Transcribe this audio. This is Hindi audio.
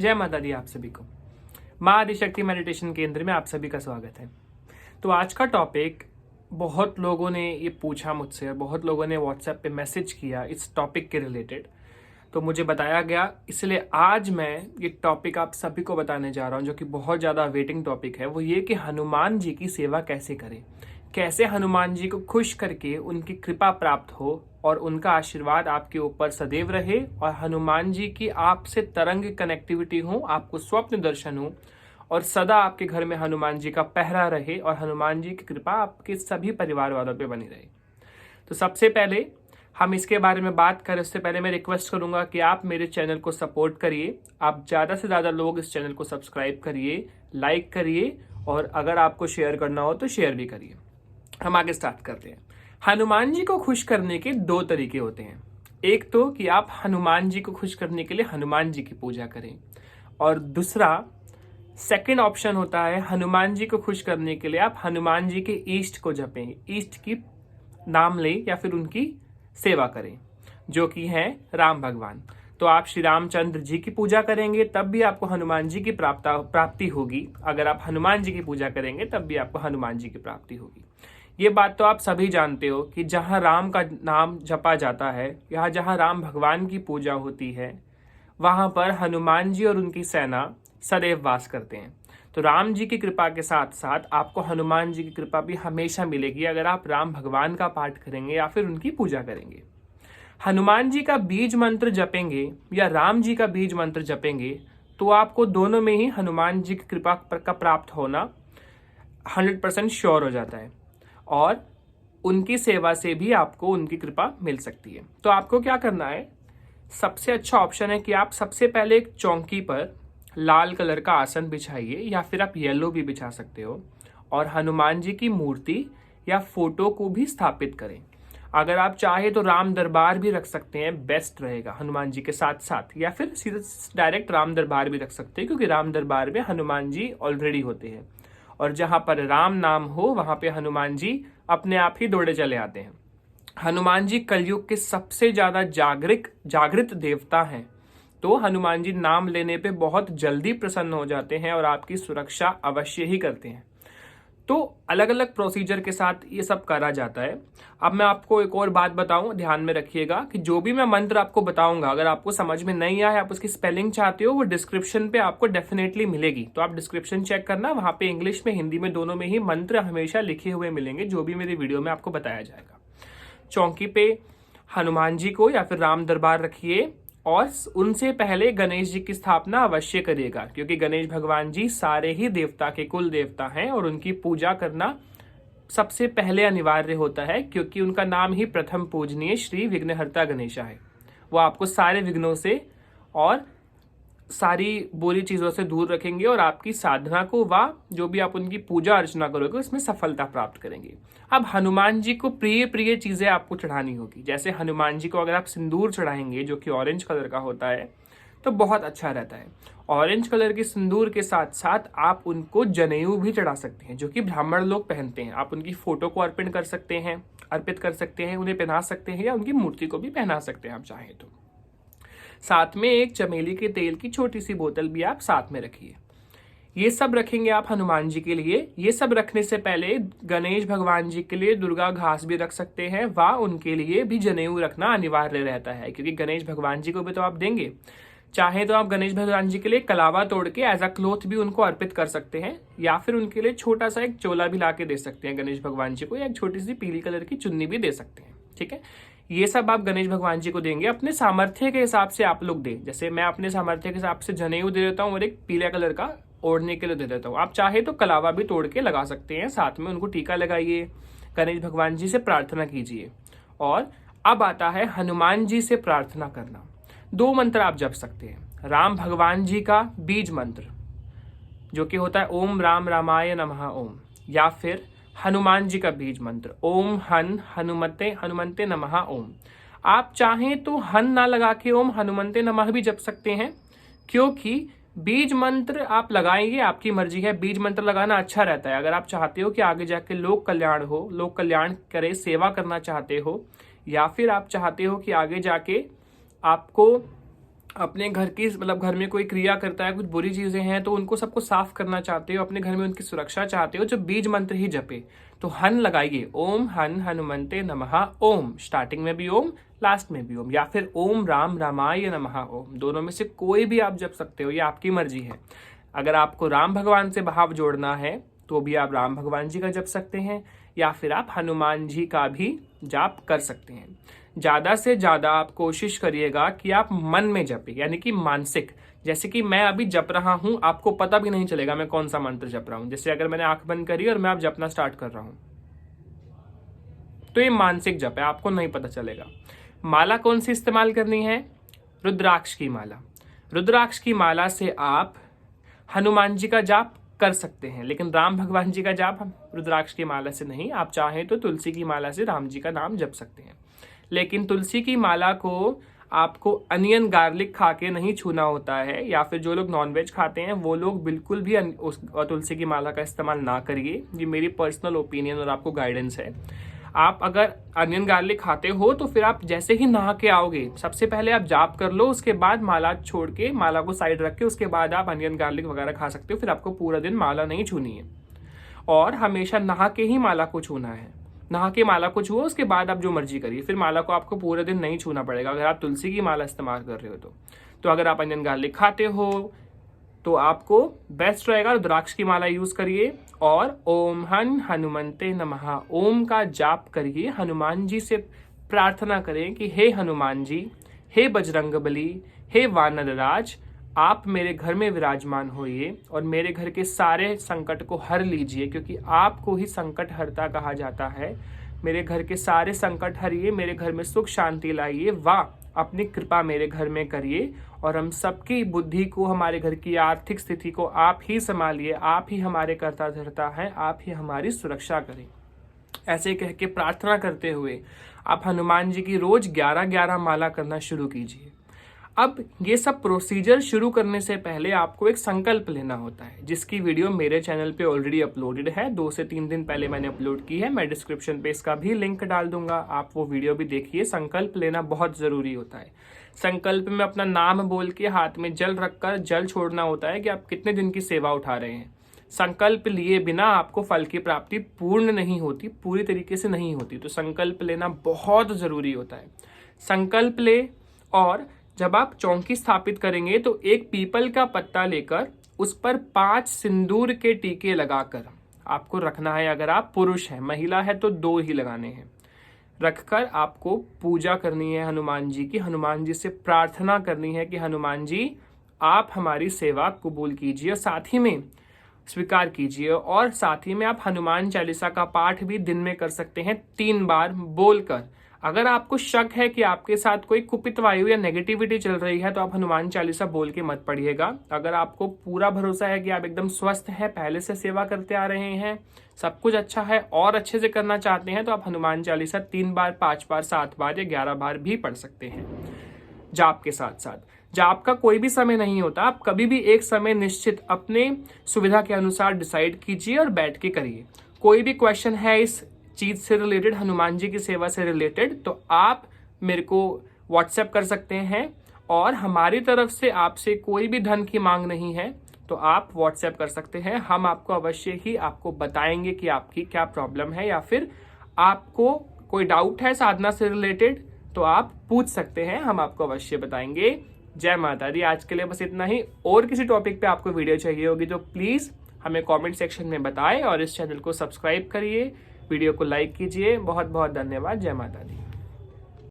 जय माता दी। आप सभी को माँ आदिशक्ति मेडिटेशन केंद्र में आप सभी का स्वागत है। तो आज का टॉपिक बहुत लोगों ने ये पूछा मुझसे और बहुत लोगों ने व्हाट्सएप पे मैसेज किया इस टॉपिक के रिलेटेड, तो मुझे बताया गया, इसलिए आज मैं ये टॉपिक आप सभी को बताने जा रहा हूँ जो कि बहुत ज़्यादा वेटिंग टॉपिक है। वो ये कि हनुमान जी की सेवा कैसे करें, कैसे हनुमान जी को खुश करके उनकी कृपा प्राप्त हो और उनका आशीर्वाद आपके ऊपर सदैव रहे और हनुमान जी की आपसे तरंग कनेक्टिविटी हो, आपको स्वप्न दर्शन हो और सदा आपके घर में हनुमान जी का पहरा रहे और हनुमान जी की कृपा आपके सभी परिवार वालों पे बनी रहे। तो सबसे पहले हम इसके बारे में बात करें उससे पहले मैं रिक्वेस्ट करूंगा कि आप मेरे चैनल को सपोर्ट करिए। आप ज़्यादा से ज़्यादा लोग इस चैनल को सब्सक्राइब करिए, लाइक करिए और अगर आपको शेयर करना हो तो शेयर भी करिए। हम आगे स्टार्ट करते हैं। हनुमान जी को खुश करने के दो तरीके होते हैं। एक तो कि आप हनुमान जी को खुश करने के लिए हनुमान जी की पूजा करें, और दूसरा सेकंड ऑप्शन होता है हनुमान जी को खुश करने के लिए आप हनुमान जी के ईष्ट को जपें, ईष्ट की नाम लें या फिर उनकी सेवा करें, जो कि है राम भगवान। तो आप श्री रामचंद्र जी की पूजा करेंगे तब भी आपको हनुमान जी की प्राप्ति होगी। अगर आप हनुमान जी की पूजा करेंगे तब भी आपको हनुमान जी की प्राप्ति होगी। ये बात तो आप सभी जानते हो कि जहाँ राम का नाम जपा जाता है या जहाँ राम भगवान की पूजा होती है वहाँ पर हनुमान जी और उनकी सेना सदैव वास करते हैं। तो राम जी की कृपा के साथ साथ आपको हनुमान जी की कृपा भी हमेशा मिलेगी अगर आप राम भगवान का पाठ करेंगे या फिर उनकी पूजा करेंगे। हनुमान जी का बीज मंत्र जपेंगे या राम जी का बीज मंत्र जपेंगे तो आपको दोनों में ही हनुमान जी की कृपा का प्राप्त होना 100% श्योर हो जाता है और उनकी सेवा से भी आपको उनकी कृपा मिल सकती है। तो आपको क्या करना है, सबसे अच्छा ऑप्शन है कि आप सबसे पहले एक चौकी पर लाल कलर का आसन बिछाइए या फिर आप येलो भी बिछा सकते हो और हनुमान जी की मूर्ति या फोटो को भी स्थापित करें। अगर आप चाहे तो राम दरबार भी रख सकते हैं, बेस्ट रहेगा हनुमान जी के साथ साथ, या फिर सीधे डायरेक्ट राम दरबार भी रख सकते हैं क्योंकि राम दरबार में हनुमान जी ऑलरेडी होते हैं और जहां पर राम नाम हो वहां पे हनुमान जी अपने आप ही दौड़े चले आते हैं। हनुमान जी कलयुग के सबसे ज्यादा जागृत देवता हैं, तो हनुमान जी नाम लेने पे बहुत जल्दी प्रसन्न हो जाते हैं और आपकी सुरक्षा अवश्य ही करते हैं। तो अलग अलग प्रोसीजर के साथ ये सब करा जाता है। अब मैं आपको एक और बात बताऊं, ध्यान में रखिएगा कि जो भी मैं मंत्र आपको बताऊंगा अगर आपको समझ में नहीं आया, आप उसकी स्पेलिंग चाहते हो, वो डिस्क्रिप्शन पे आपको डेफिनेटली मिलेगी। तो आप डिस्क्रिप्शन चेक करना, वहां पे इंग्लिश में हिंदी में दोनों में ही मंत्र हमेशा लिखे हुए मिलेंगे जो भी मेरी वीडियो में आपको बताया जाएगा। चौकी पे हनुमान जी को या फिर राम दरबार रखिए और उनसे पहले गणेश जी की स्थापना अवश्य करिएगा क्योंकि गणेश भगवान जी सारे ही देवता के कुल देवता हैं और उनकी पूजा करना सबसे पहले अनिवार्य होता है क्योंकि उनका नाम ही प्रथम पूजनीय श्री विघ्नहर्ता गणेशा है। वो आपको सारे विघ्नों से और सारी बुरी चीजों से दूर रखेंगे और आपकी साधना को व जो भी आप उनकी पूजा अर्चना करोगे उसमें सफलता प्राप्त करेंगे। अब हनुमान जी को प्रिय प्रिय चीजें आपको चढ़ानी होगी। जैसे हनुमान जी को अगर आप सिंदूर चढ़ाएंगे जो कि ऑरेंज कलर का होता है तो बहुत अच्छा रहता है। ऑरेंज कलर के सिंदूर के साथ साथ आप उनको जनेऊ भी चढ़ा सकते हैं जो कि ब्राह्मण लोग पहनते हैं। आप उनकी फोटो को अर्पित कर सकते हैं, उन्हें पहना सकते हैं या उनकी मूर्ति को भी पहना सकते हैं आप चाहें तो। साथ में एक चमेली के तेल की छोटी सी बोतल भी आप साथ में रखिए। ये सब रखेंगे आप हनुमान जी के लिए। ये सब रखने से पहले गणेश भगवान जी के लिए दुर्गा घास भी रख सकते हैं व उनके लिए भी जनेऊ रखना अनिवार्य रहता है क्योंकि गणेश भगवान जी को भी तो आप देंगे। चाहे तो आप गणेश भगवान जी के लिए कलावा तोड़ के एज अ क्लोथ भी उनको अर्पित कर सकते हैं या फिर उनके लिए छोटा सा एक चोला भी ला के दे सकते हैं गणेश भगवान जी को, या एक छोटी सी पीली कलर की चुन्नी भी दे सकते हैं। ठीक है, ये सब आप गणेश भगवान जी को देंगे। अपने सामर्थ्य के हिसाब से आप लोग दें, जैसे मैं अपने सामर्थ्य के हिसाब से जनेऊ दे देता हूँ और एक पीले कलर का ओढ़ने के लिए दे देता हूँ। आप चाहे तो कलावा भी तोड़ के लगा सकते हैं, साथ में उनको टीका लगाइए, गणेश भगवान जी से प्रार्थना कीजिए। और अब आता है हनुमान जी से प्रार्थना करना। दो मंत्र आप जप सकते हैं। राम भगवान जी का बीज मंत्र जो कि होता है ओम राम रामाय नमः ओम, या फिर हनुमान जी का बीज मंत्र ओम हनुमते नमः ओम। आप चाहें तो हन ना लगा के ओम हनुमते नमः भी जप सकते हैं क्योंकि बीज मंत्र आप लगाएंगे, आपकी मर्जी है। बीज मंत्र लगाना अच्छा रहता है अगर आप चाहते हो कि आगे जाके लोक कल्याण हो, लोक कल्याण करे, सेवा करना चाहते हो, या फिर आप चाहते हो कि आगे जाके आपको अपने घर की मतलब घर में कोई क्रिया करता है, कुछ बुरी चीजें हैं तो उनको सबको साफ करना चाहते हो, अपने घर में उनकी सुरक्षा चाहते हो, जो बीज मंत्र ही जपे। तो हन लगाइए, ओम हन हनुमंते नमः ओम, स्टार्टिंग में भी ओम, लास्ट में भी ओम, या फिर ओम राम रामाय नमः ओम, दोनों में से कोई भी आप जप सकते हो, ये आपकी मर्जी है। अगर आपको राम भगवान से भाव जोड़ना है तो भी आप राम भगवान जी का जप सकते हैं, या फिर आप हनुमान जी का भी जाप कर सकते हैं। ज्यादा से ज्यादा आप कोशिश करिएगा कि आप मन में जपे, यानी कि मानसिक। जैसे कि मैं अभी जप रहा हूं, आपको पता भी नहीं चलेगा मैं कौन सा मंत्र जप रहा हूं। जैसे अगर मैंने आंख बंद करी और मैं अब जपना स्टार्ट कर रहा हूं, तो ये मानसिक जप है, आपको नहीं पता चलेगा। माला कौन सी इस्तेमाल करनी है? रुद्राक्ष की माला। रुद्राक्ष की माला से आप हनुमान जी का जाप कर सकते हैं, लेकिन राम भगवान जी का जाप रुद्राक्ष की माला से नहीं। आप चाहें तो तुलसी की माला से राम जी का नाम जप सकते हैं, लेकिन तुलसी की माला को आपको अनियन गार्लिक खा के नहीं छूना होता है, या फिर जो लोग नॉनवेज खाते हैं वो लोग बिल्कुल भी तुलसी की माला का इस्तेमाल ना करिए। ये मेरी पर्सनल ओपिनियन और आपको गाइडेंस है। आप अगर अनियन गार्लिक खाते हो तो फिर आप जैसे ही नहा के आओगे सबसे पहले आप जाप कर लो, उसके बाद माला छोड़ के, माला को साइड रख के, उसके बाद आप अनियन गार्लिक वगैरह खा सकते हो। फिर आपको पूरा दिन माला नहीं छूनी है, और हमेशा नहा के ही माला को छूना है। नहा के माला को छुओ, उसके बाद आप जो मर्जी करिए, फिर माला को आपको पूरे दिन नहीं छूना पड़ेगा अगर आप तुलसी की माला इस्तेमाल कर रहे हो तो अगर आप अनियन गार्लिक खाते हो तो आपको बेस्ट रहेगा रुद्राक्ष की माला यूज करिए, और ओम हन हनुमंते नमः ओम का जाप करिए। हनुमान जी से प्रार्थना करें कि हे हनुमान जी, हे बजरंगबली, हे वानरराज, आप मेरे घर में विराजमान होइए और मेरे घर के सारे संकट को हर लीजिए, क्योंकि आपको ही संकट हरता कहा जाता है। मेरे घर के सारे संकट हरिए, मेरे घर में सुख शांति लाइए, वाह अपनी कृपा मेरे घर में करिए, और हम सबकी बुद्धि को, हमारे घर की आर्थिक स्थिति को आप ही संभालिए, आप ही हमारे कर्ता धर्ता हैं, आप ही हमारी सुरक्षा करें। ऐसे कह के प्रार्थना करते हुए आप हनुमान जी की रोज 11-11 माला करना शुरू कीजिए। अब ये सब प्रोसीजर शुरू करने से पहले आपको एक संकल्प लेना होता है, जिसकी वीडियो मेरे चैनल पे ऑलरेडी अपलोडेड है। 2 से 3 दिन पहले मैंने अपलोड की है, मैं डिस्क्रिप्शन पे इसका भी लिंक डाल दूंगा, आप वो वीडियो भी देखिए। संकल्प लेना बहुत जरूरी होता है। संकल्प में अपना नाम बोल के हाथ में जल रखकर जल छोड़ना होता है कि आप कितने दिन की सेवा उठा रहे हैं। संकल्प लिए बिना आपको फल की प्राप्ति पूर्ण नहीं होती, पूरी तरीके से नहीं होती, तो संकल्प लेना बहुत जरूरी होता है। संकल्प ले, और जब आप चौकी स्थापित करेंगे तो एक पीपल का पत्ता लेकर उस पर 5 सिंदूर के टीके लगाकर आपको रखना है। अगर आप पुरुष हैं, महिला है तो 2 ही लगाने हैं। रखकर आपको पूजा करनी है हनुमान जी की। हनुमान जी से प्रार्थना करनी है कि हनुमान जी आप हमारी सेवा कबूल कीजिए, साथ ही में स्वीकार कीजिए, और साथ ही में आप हनुमान चालीसा का पाठ भी दिन में कर सकते हैं 3 बार बोलकर। अगर आपको शक है कि आपके साथ कोई कुपित वायु या नेगेटिविटी चल रही है तो आप हनुमान चालीसा बोल के मत पढ़िएगा। अगर आपको पूरा भरोसा है कि आप एकदम स्वस्थ हैं, पहले से सेवा करते आ रहे हैं, सब कुछ अच्छा है और अच्छे से करना चाहते हैं, तो आप हनुमान चालीसा 3 बार, 5 बार, 7 बार या 11 बार भी पढ़ सकते हैं जाप के साथ साथ। जाप का कोई भी समय नहीं होता, आप कभी भी एक समय निश्चित अपने सुविधा के अनुसार डिसाइड कीजिए और बैठ के करिए। कोई भी क्वेश्चन है इस चीज से रिलेटेड, हनुमान जी की सेवा से रिलेटेड, तो आप मेरे को व्हाट्सएप कर सकते हैं, और हमारी तरफ से आपसे कोई भी धन की मांग नहीं है, तो आप व्हाट्सएप कर सकते हैं। हम आपको अवश्य ही आपको बताएंगे कि आपकी क्या प्रॉब्लम है, या फिर आपको कोई डाउट है साधना से रिलेटेड तो आप पूछ सकते हैं, हम आपको अवश्य बताएंगे। जय माता दी। आज के लिए बस इतना ही। और किसी टॉपिक पे आपको वीडियो चाहिए होगी तो प्लीज हमें कमेंट सेक्शन में बताएं, और इस चैनल को सब्सक्राइब करिए, वीडियो को लाइक कीजिए। बहुत बहुत धन्यवाद। जय माता दी।